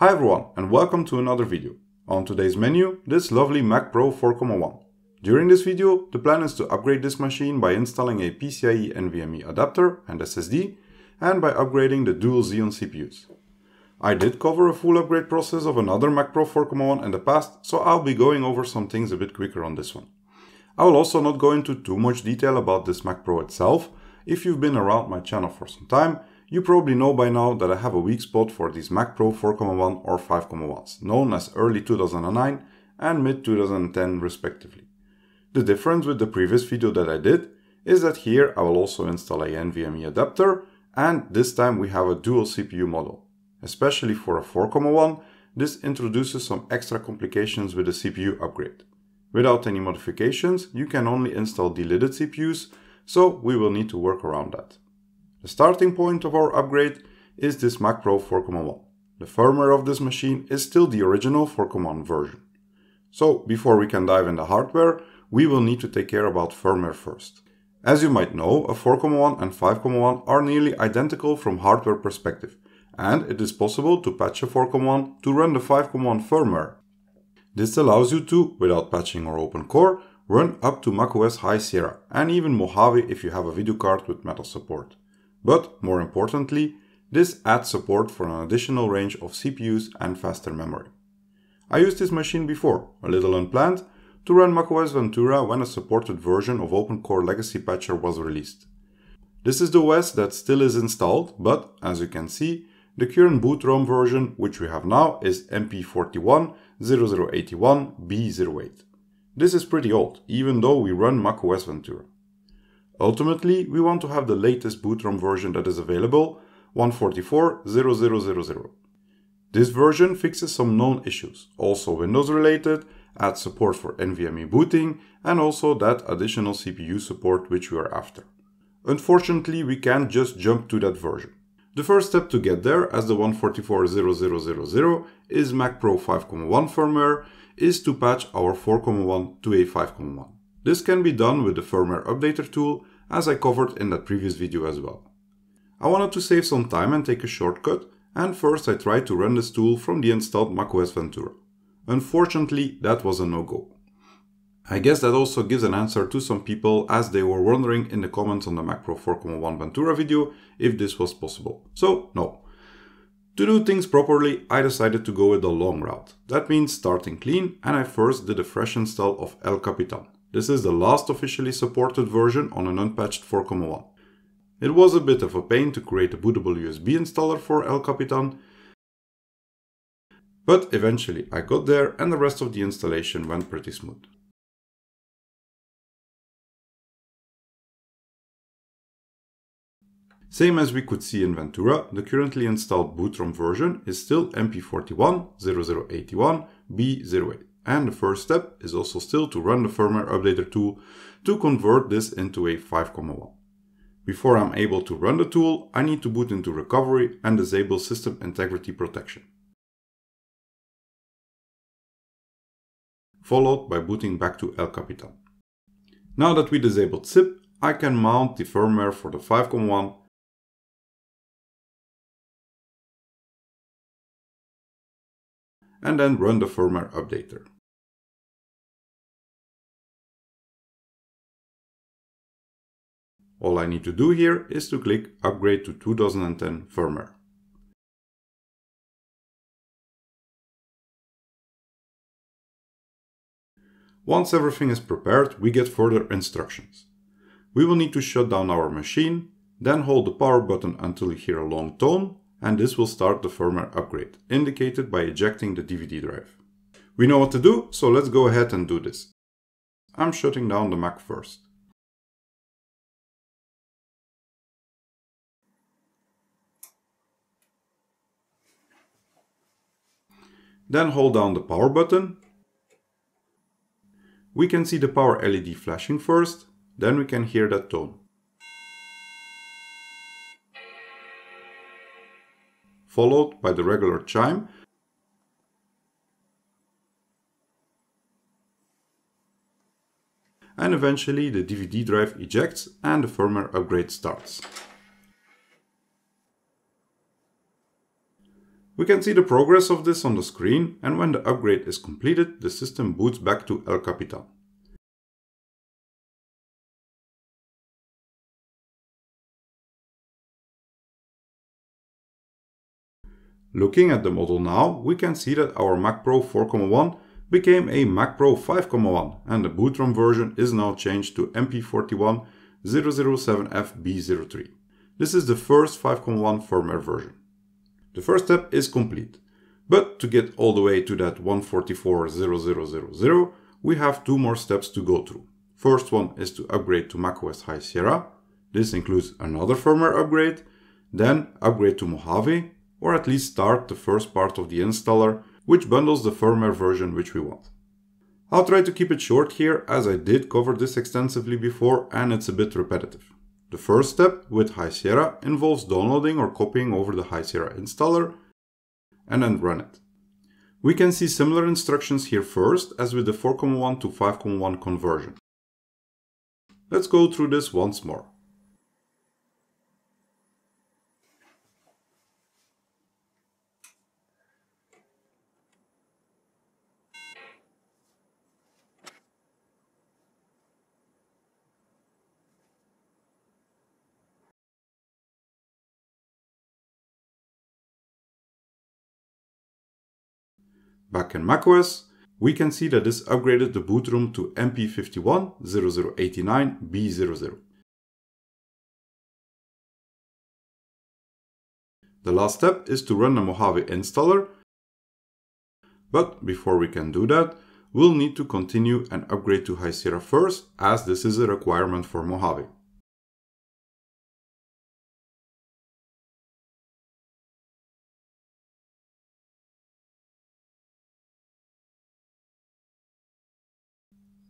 Hi everyone and welcome to another video. On today's menu, this lovely Mac Pro 4.1. During this video, the plan is to upgrade this machine by installing a PCIe NVMe adapter and SSD and by upgrading the dual Xeon CPUs. I did cover a full upgrade process of another Mac Pro 4.1 in the past, so I'll be going over some things a bit quicker on this one. I will also not go into too much detail about this Mac Pro itself. If you've been around my channel for some time, you probably know by now that I have a weak spot for these Mac Pro 4.1 or 5.1s, known as early 2009 and mid 2010 respectively. The difference with the previous video that I did is that here I will also install a NVMe adapter, and this time we have a dual CPU model. Especially for a 4.1, this introduces some extra complications with the CPU upgrade. Without any modifications, you can only install delidded CPUs, so we will need to work around that. The starting point of our upgrade is this Mac Pro 4.1. The firmware of this machine is still the original 4.1 version. So before we can dive into hardware, we will need to take care about firmware first. As you might know, a 4.1 and 5.1 are nearly identical from hardware perspective, and it is possible to patch a 4.1 to run the 5.1 firmware. This allows you to, without patching or open core, run up to macOS High Sierra and even Mojave if you have a video card with Metal support. But, more importantly, this adds support for an additional range of CPUs and faster memory. I used this machine before, a little unplanned, to run macOS Ventura when a supported version of OpenCore Legacy Patcher was released. This is the OS that still is installed, but, as you can see, the current boot ROM version, which we have now, is MP410081B08. This is pretty old, even though we run macOS Ventura. Ultimately, we want to have the latest boot ROM version that is available, 144.0000. This version fixes some known issues, also Windows related, adds support for NVMe booting, and also that additional CPU support which we are after. Unfortunately, we can't just jump to that version. The first step to get there, as the 144.0000 is Mac Pro 5.1 firmware, is to patch our 4.1 to a 5.1. This can be done with the firmware updater tool, as I covered in that previous video as well. I wanted to save some time and take a shortcut, and first I tried to run this tool from the installed macOS Ventura. Unfortunately, that was a no-go. I guess that also gives an answer to some people, as they were wondering in the comments on the Mac Pro 4.1 Ventura video if this was possible. So, no. To do things properly, I decided to go with the long route. That means starting clean, and I first did a fresh install of El Capitan. This is the last officially supported version on an unpatched 4.1. It was a bit of a pain to create a bootable USB installer for El Capitan, but eventually I got there and the rest of the installation went pretty smooth. Same as we could see in Ventura, the currently installed boot ROM version is still MP410081B08. And the first step is also still to run the firmware updater tool to convert this into a 5.1. Before I'm able to run the tool, I need to boot into recovery and disable system integrity protection. Followed by booting back to El Capitan. Now that we disabled SIP, I can mount the firmware for the 5.1 and then run the firmware updater. All I need to do here is to click Upgrade to 2010 firmware. Once everything is prepared, we get further instructions. We will need to shut down our machine, then hold the power button until you hear a long tone, and this will start the firmware upgrade, indicated by ejecting the DVD drive. We know what to do, so let's go ahead and do this. I'm shutting down the Mac first. Then hold down the power button. We can see the power LED flashing first, then we can hear that tone. Followed by the regular chime, and eventually the DVD drive ejects and the firmware upgrade starts. We can see the progress of this on the screen, and when the upgrade is completed, the system boots back to El Capitan. Looking at the model now, we can see that our Mac Pro 4.1 became a Mac Pro 5.1 and the boot ROM version is now changed to MP41-007F-B03. This is the first 5.1 firmware version. The first step is complete, but to get all the way to that 144.0.0.0, we have two more steps to go through. First one is to upgrade to macOS High Sierra. This includes another firmware upgrade, then upgrade to Mojave, or at least start the first part of the installer, which bundles the firmware version which we want. I'll try to keep it short here, as I did cover this extensively before and it's a bit repetitive. The first step with High Sierra involves downloading or copying over the High Sierra installer and then run it. We can see similar instructions here first as with the 4.1 to 5.1 conversion. Let's go through this once more. Back in macOS, we can see that this upgraded the boot ROM to MP51-0089-B00. The last step is to run the Mojave installer, but before we can do that, we'll need to continue and upgrade to High Sierra first, as this is a requirement for Mojave.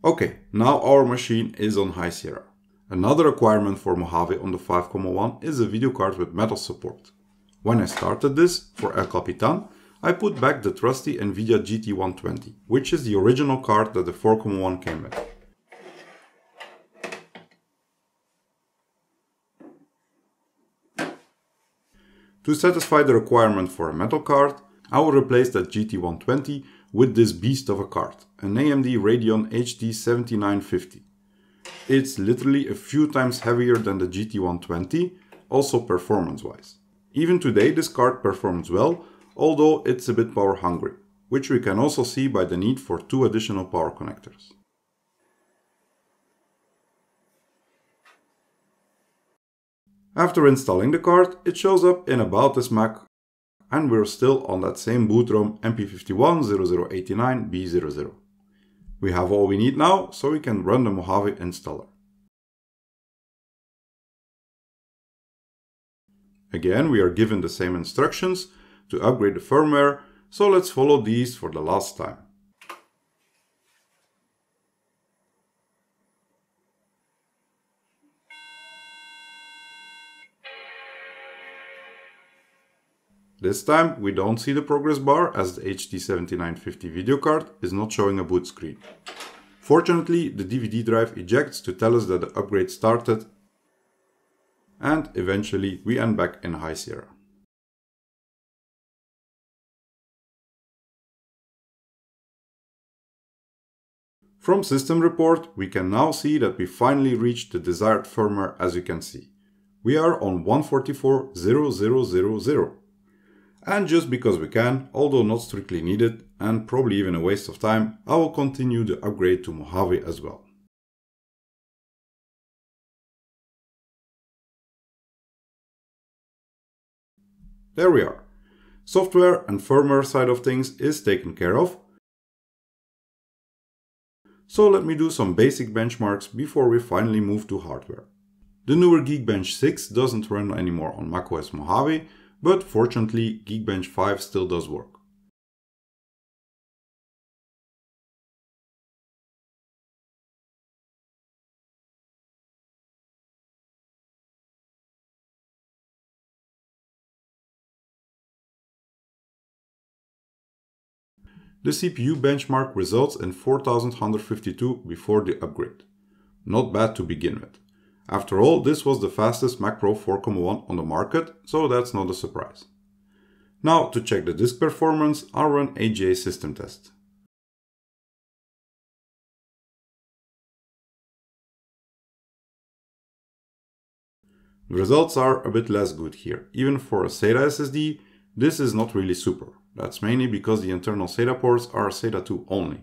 Okay, now our machine is on High Sierra. Another requirement for Mojave on the 5.1 is a video card with metal support. When I started this for El Capitan, I put back the trusty NVIDIA GT120, which is the original card that the 4.1 came with. To satisfy the requirement for a metal card, I will replace that GT120 with this beast of a card, an AMD Radeon HD 7950. It's literally a few times heavier than the GT120, also performance-wise. Even today this card performs well, although it's a bit power hungry, which we can also see by the need for two additional power connectors. After installing the card, it shows up in About This Mac, and we're still on that same boot ROM MP51-0089-B00. We have all we need now, so we can run the Mojave installer. Again, we are given the same instructions to upgrade the firmware, so let's follow these for the last time. This time we don't see the progress bar, as the HD 7950 video card is not showing a boot screen. Fortunately, the DVD drive ejects to tell us that the upgrade started, and eventually we end back in High Sierra. From System Report, we can now see that we finally reached the desired firmware, as you can see. We are on 144.0.0.0. And just because we can, although not strictly needed and probably even a waste of time, I will continue the upgrade to Mojave as well. There we are. Software and firmware side of things is taken care of. So let me do some basic benchmarks before we finally move to hardware. The newer Geekbench 6 doesn't run anymore on macOS Mojave, but fortunately Geekbench 5 still does work. The CPU benchmark results in 4152 before the upgrade. Not bad to begin with. After all, this was the fastest Mac Pro 4.1 on the market, so that's not a surprise. Now to check the disk performance, I'll run AGA system test. The results are a bit less good here. Even for a SATA SSD, this is not really super. That's mainly because the internal SATA ports are SATA 2 only.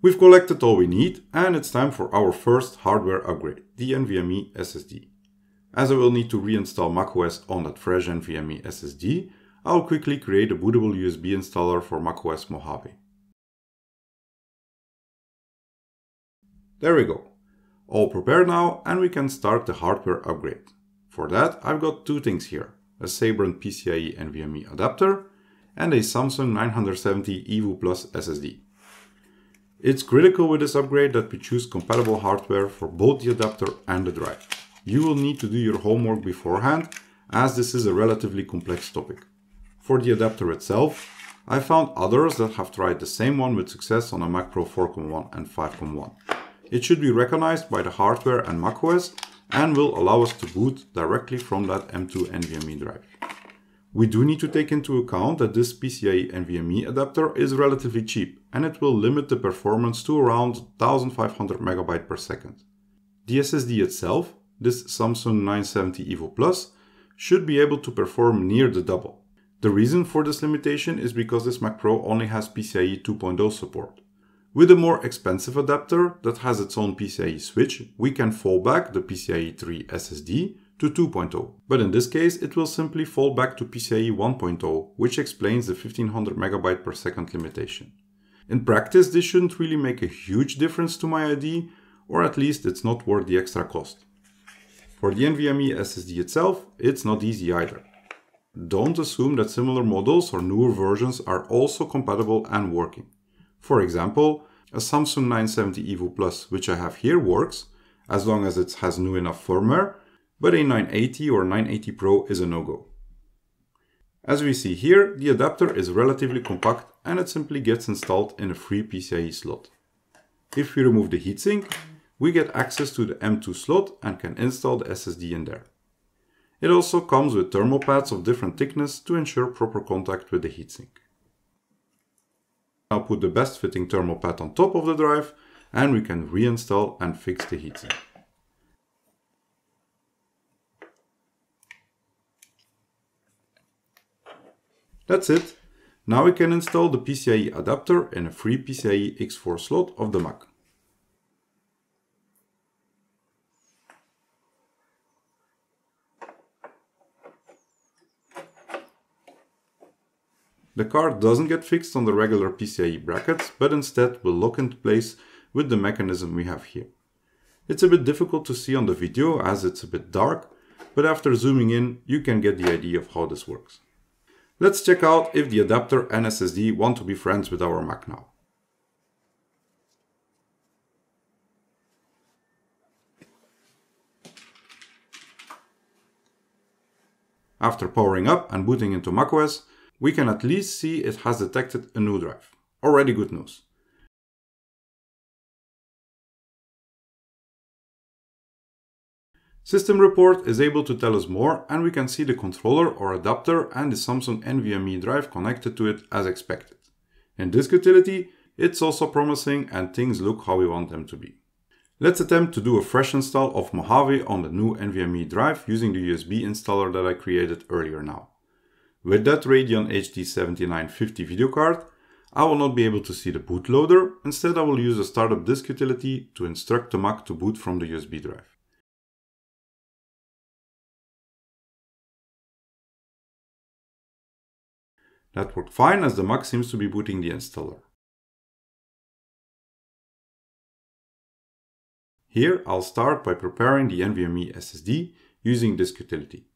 We've collected all we need, and it's time for our first hardware upgrade, the NVMe SSD. As I will need to reinstall macOS on that fresh NVMe SSD, I'll quickly create a bootable USB installer for macOS Mojave. There we go. All prepared now, and we can start the hardware upgrade. For that, I've got two things here, a Sabrent PCIe NVMe adapter and a Samsung 970 EVO Plus SSD. It's critical with this upgrade that we choose compatible hardware for both the adapter and the drive. You will need to do your homework beforehand, as this is a relatively complex topic. For the adapter itself, I found others that have tried the same one with success on a Mac Pro 4.1 and 5.1. It should be recognized by the hardware and macOS and will allow us to boot directly from that M2 NVMe drive. We do need to take into account that this PCIe NVMe adapter is relatively cheap and it will limit the performance to around 1500 MB per second. The SSD itself, this Samsung 970 EVO Plus, should be able to perform near the double. The reason for this limitation is because this Mac Pro only has PCIe 2.0 support. With a more expensive adapter that has its own PCIe switch, we can fall back the PCIe 3 SSD to 2.0. But in this case, it will simply fall back to PCIe 1.0, which explains the 1500 MB per second limitation. In practice, this shouldn't really make a huge difference to my ID, or at least it's not worth the extra cost. For the NVMe SSD itself, it's not easy either. Don't assume that similar models or newer versions are also compatible and working. For example, a Samsung 970 EVO Plus, which I have here, works, as long as it has new enough firmware, but a 980 or 980 Pro is a no-go. As we see here, the adapter is relatively compact and it simply gets installed in a free PCIe slot. If we remove the heatsink, we get access to the M2 slot and can install the SSD in there. It also comes with thermal pads of different thickness to ensure proper contact with the heatsink. I'll put the best fitting thermal pad on top of the drive and we can reinstall and fix the heatsink. That's it. Now we can install the PCIe adapter in a free PCIe X4 slot of the Mac. The card doesn't get fixed on the regular PCIe brackets, but instead will lock into place with the mechanism we have here. It's a bit difficult to see on the video as it's a bit dark, but after zooming in, you can get the idea of how this works. Let's check out if the adapter and SSD want to be friends with our Mac now. After powering up and booting into macOS, we can at least see it has detected a new drive. Already good news. System Report is able to tell us more and we can see the controller or adapter and the Samsung NVMe drive connected to it as expected. In Disk Utility, it's also promising and things look how we want them to be. Let's attempt to do a fresh install of Mojave on the new NVMe drive using the USB installer that I created earlier now. With that Radeon HD 7950 video card, I will not be able to see the bootloader. Instead, I will use a startup disk utility to instruct the Mac to boot from the USB drive. That worked fine as the Mac seems to be booting the installer. Here, I'll start by preparing the NVMe SSD using Disk Utility.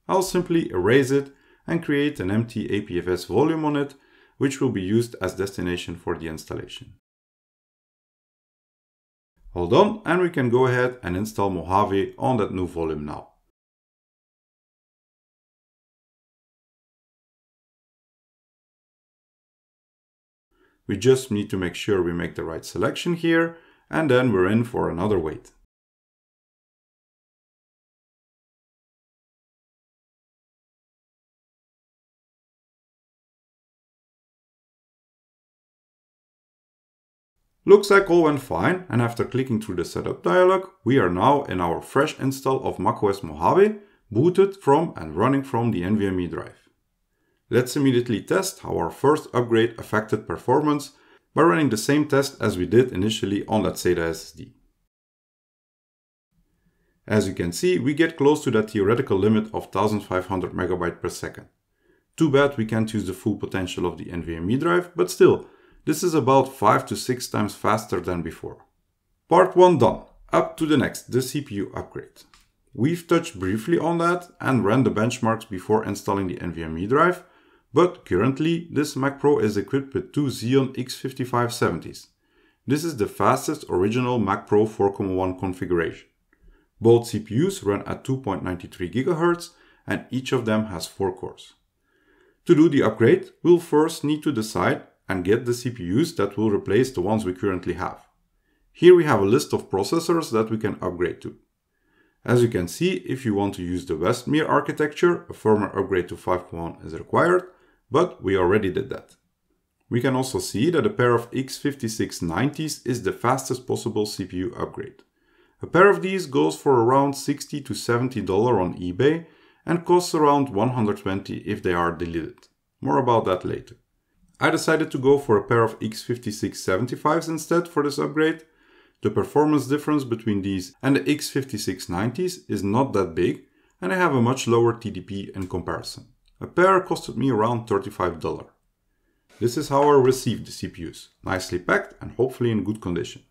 I'll simply erase it and create an empty APFS volume on it, which will be used as destination for the installation. All done, and we can go ahead and install Mojave on that new volume now. We just need to make sure we make the right selection here, and then we're in for another wait. Looks like all went fine, and after clicking through the setup dialog, we are now in our fresh install of macOS Mojave, booted from and running from the NVMe drive. Let's immediately test how our first upgrade affected performance by running the same test as we did initially on that SATA SSD. As you can see, we get close to that theoretical limit of 1500 MB per second. Too bad we can't use the full potential of the NVMe drive, but still, this is about 5 to 6 times faster than before. Part 1 done. Up to the next, the CPU upgrade. We've touched briefly on that and ran the benchmarks before installing the NVMe drive, but currently this Mac Pro is equipped with two Xeon X5570s. This is the fastest original Mac Pro 4.1 configuration. Both CPUs run at 2.93 GHz and each of them has 4 cores. To do the upgrade, we'll first need to decide and get the CPUs that will replace the ones we currently have. Here we have a list of processors that we can upgrade to. As you can see, if you want to use the Westmere architecture, a firmware upgrade to 5.1 is required, but we already did that. We can also see that a pair of X5690s is the fastest possible CPU upgrade. A pair of these goes for around $60 to $70 on eBay and costs around $120 if they are deleted. More about that later. I decided to go for a pair of X5675s instead for this upgrade. The performance difference between these and the X5690s is not that big and I have a much lower TDP in comparison. A pair costed me around $35. This is how I received the CPUs, nicely packed and hopefully in good condition.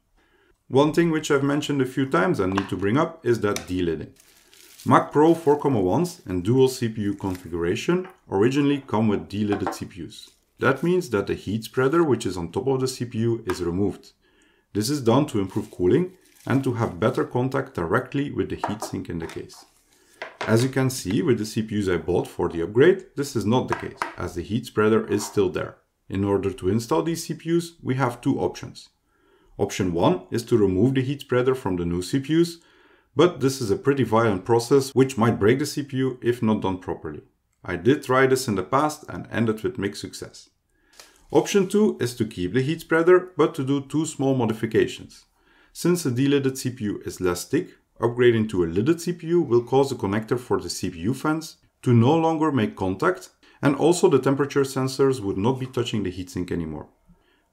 One thing which I've mentioned a few times and need to bring up is that delidding. Mac Pro 4.1s and dual CPU configuration originally come with delidded CPUs. That means that the heat spreader which is on top of the CPU is removed. This is done to improve cooling and to have better contact directly with the heatsink in the case. As you can see with the CPUs I bought for the upgrade, this is not the case, as the heat spreader is still there. In order to install these CPUs, we have two options. Option 1 is to remove the heat spreader from the new CPUs, but this is a pretty violent process which might break the CPU if not done properly. I did try this in the past and ended with mixed success. Option 2 is to keep the heat spreader, but to do two small modifications. Since a delidded CPU is less thick, upgrading to a lidded CPU will cause the connector for the CPU fans to no longer make contact, and also the temperature sensors would not be touching the heatsink anymore.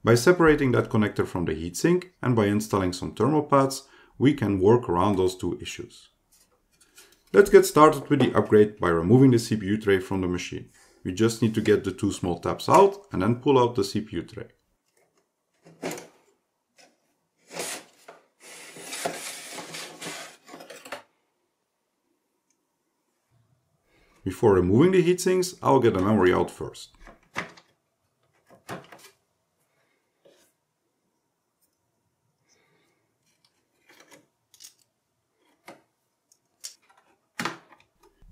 By separating that connector from the heatsink and by installing some thermal pads, we can work around those two issues. Let's get started with the upgrade by removing the CPU tray from the machine. We just need to get the two small tabs out and then pull out the CPU tray. Before removing the heatsinks, I'll get the memory out first.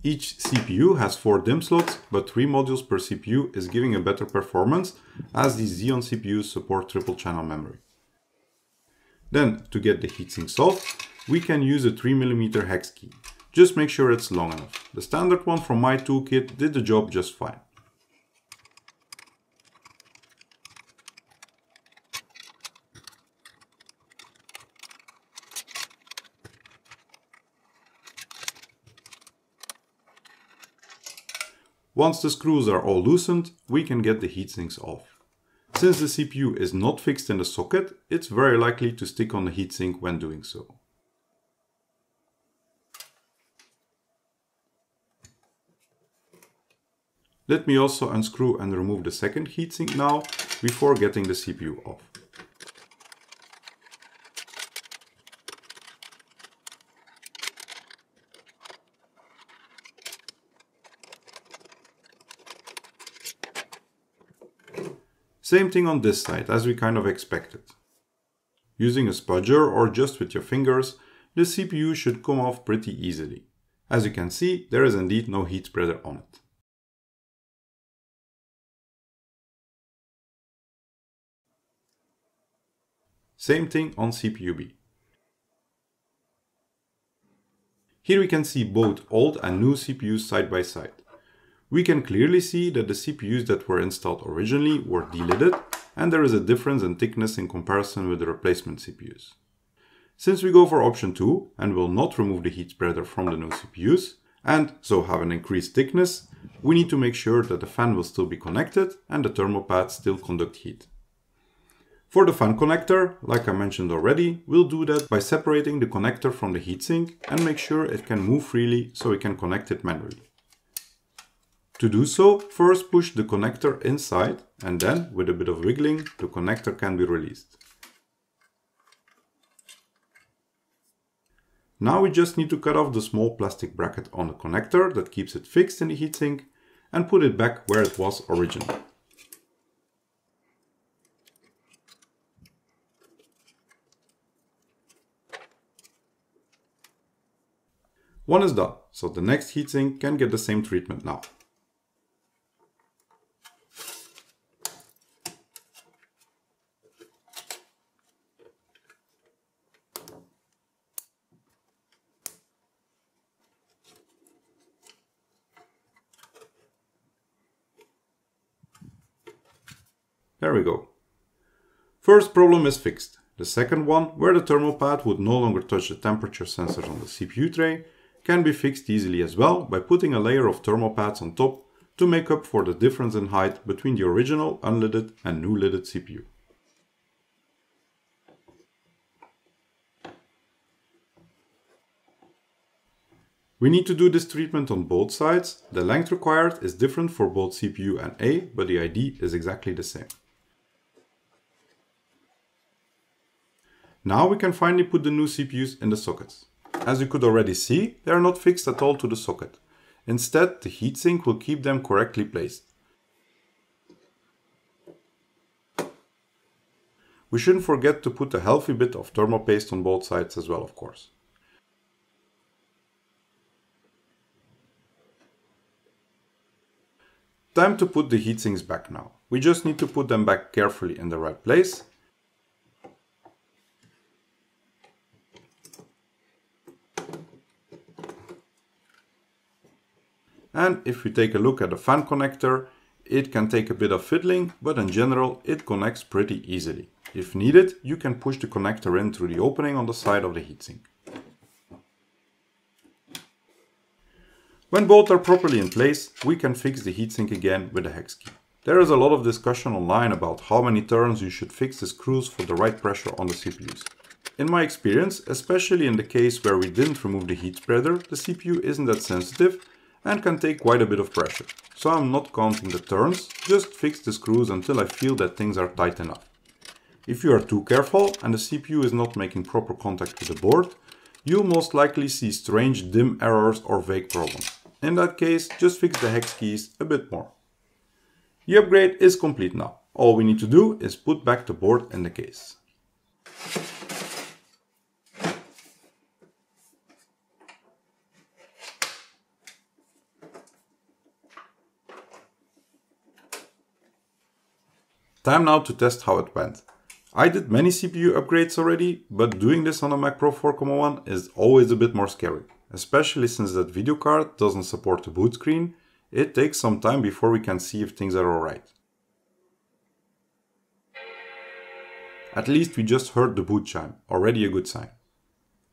Each CPU has 4 DIMM slots, but 3 modules per CPU is giving a better performance as these Xeon CPUs support triple channel memory. Then, to get the heatsinks off, we can use a 3mm hex key. Just make sure it's long enough. The standard one from my toolkit did the job just fine. Once the screws are all loosened, we can get the heatsinks off. Since the CPU is not fixed in the socket, it's very likely to stick on the heatsink when doing so. Let me also unscrew and remove the second heatsink now, before getting the CPU off. Same thing on this side, as we kind of expected. Using a spudger or just with your fingers, the CPU should come off pretty easily. As you can see, there is indeed no heat spreader on it. Same thing on CPU B. Here we can see both old and new CPUs side by side. We can clearly see that the CPUs that were installed originally were delidded and there is a difference in thickness in comparison with the replacement CPUs. Since we go for option 2 and will not remove the heat spreader from the new CPUs, and so have an increased thickness, we need to make sure that the fan will still be connected and the thermal pads still conduct heat. For the fan connector, like I mentioned already, we'll do that by separating the connector from the heatsink and make sure it can move freely so we can connect it manually. To do so, first push the connector inside and then, with a bit of wiggling, the connector can be released. Now we just need to cut off the small plastic bracket on the connector that keeps it fixed in the heatsink and put it back where it was originally. One is done, so the next heatsink can get the same treatment now. There we go. First problem is fixed. The second one, where the thermal pad would no longer touch the temperature sensors on the CPU tray, can be fixed easily as well by putting a layer of thermal pads on top to make up for the difference in height between the original unlidded and new lidded CPU. We need to do this treatment on both sides. The length required is different for both CPU and A, but the ID is exactly the same. Now we can finally put the new CPUs in the sockets. As you could already see, they are not fixed at all to the socket. Instead, the heatsink will keep them correctly placed. We shouldn't forget to put a healthy bit of thermal paste on both sides as well, of course. Time to put the heatsinks back now. We just need to put them back carefully in the right place. And if we take a look at the fan connector, it can take a bit of fiddling, but in general it connects pretty easily. If needed, you can push the connector in through the opening on the side of the heatsink. When both are properly in place, we can fix the heatsink again with the hex key. There is a lot of discussion online about how many turns you should fix the screws for the right pressure on the CPUs. In my experience, especially in the case where we didn't remove the heat spreader, the CPU isn't that sensitive and can take quite a bit of pressure. So I'm not counting the turns, just fix the screws until I feel that things are tight enough. If you are too careful and the CPU is not making proper contact with the board, you'll most likely see strange dim errors or vague problems. In that case, just fix the hex keys a bit more. The upgrade is complete now. All we need to do is put back the board in the case. Time now to test how it went. I did many CPU upgrades already, but doing this on a Mac Pro 4.1 is always a bit more scary. Especially since that video card doesn't support the boot screen, it takes some time before we can see if things are alright. At least we just heard the boot chime, already a good sign.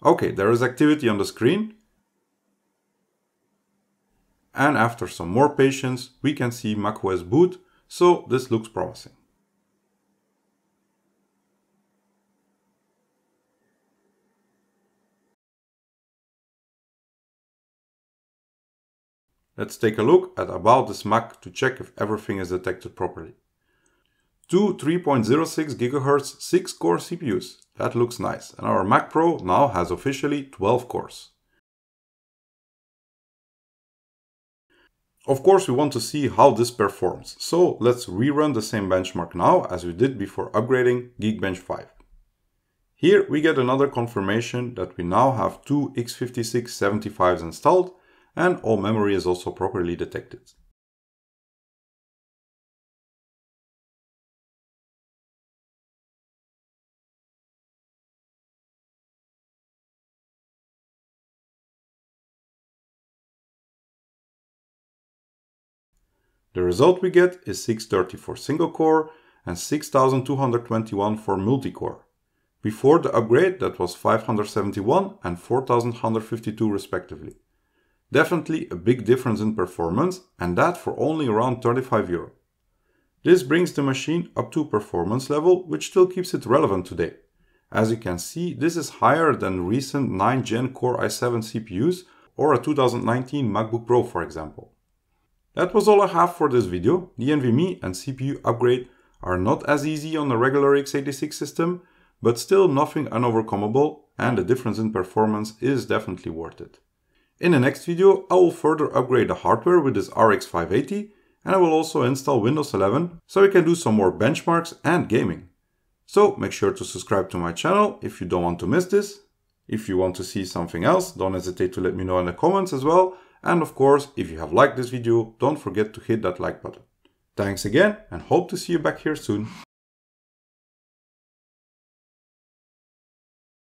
Okay, there is activity on the screen. And after some more patience, we can see macOS boot, so this looks promising. Let's take a look at About This Mac to check if everything is detected properly. Two 3.06 GHz 6-core CPUs. That looks nice. And our Mac Pro now has officially 12 cores. Of course, we want to see how this performs. So let's rerun the same benchmark now as we did before upgrading Geekbench 5. Here we get another confirmation that we now have two x56 75s installed, and all memory is also properly detected. The result we get is 630 for single core and 6221 for multi-core. Before the upgrade, that was 571 and 4152 respectively. Definitely a big difference in performance, and that for only around 35 euro. This brings the machine up to performance level, which still keeps it relevant today. As you can see, this is higher than recent 9th Gen Core i7 CPUs or a 2019 MacBook Pro, for example. That was all I have for this video. The NVMe and CPU upgrade are not as easy on a regular x86 system, but still nothing unovercomable, and the difference in performance is definitely worth it. In the next video, I will further upgrade the hardware with this RX 580, and I will also install Windows 11 so we can do some more benchmarks and gaming. So make sure to subscribe to my channel if you don't want to miss this. If you want to see something else, don't hesitate to let me know in the comments as well. And of course, if you have liked this video, don't forget to hit that like button. Thanks again and hope to see you back here soon.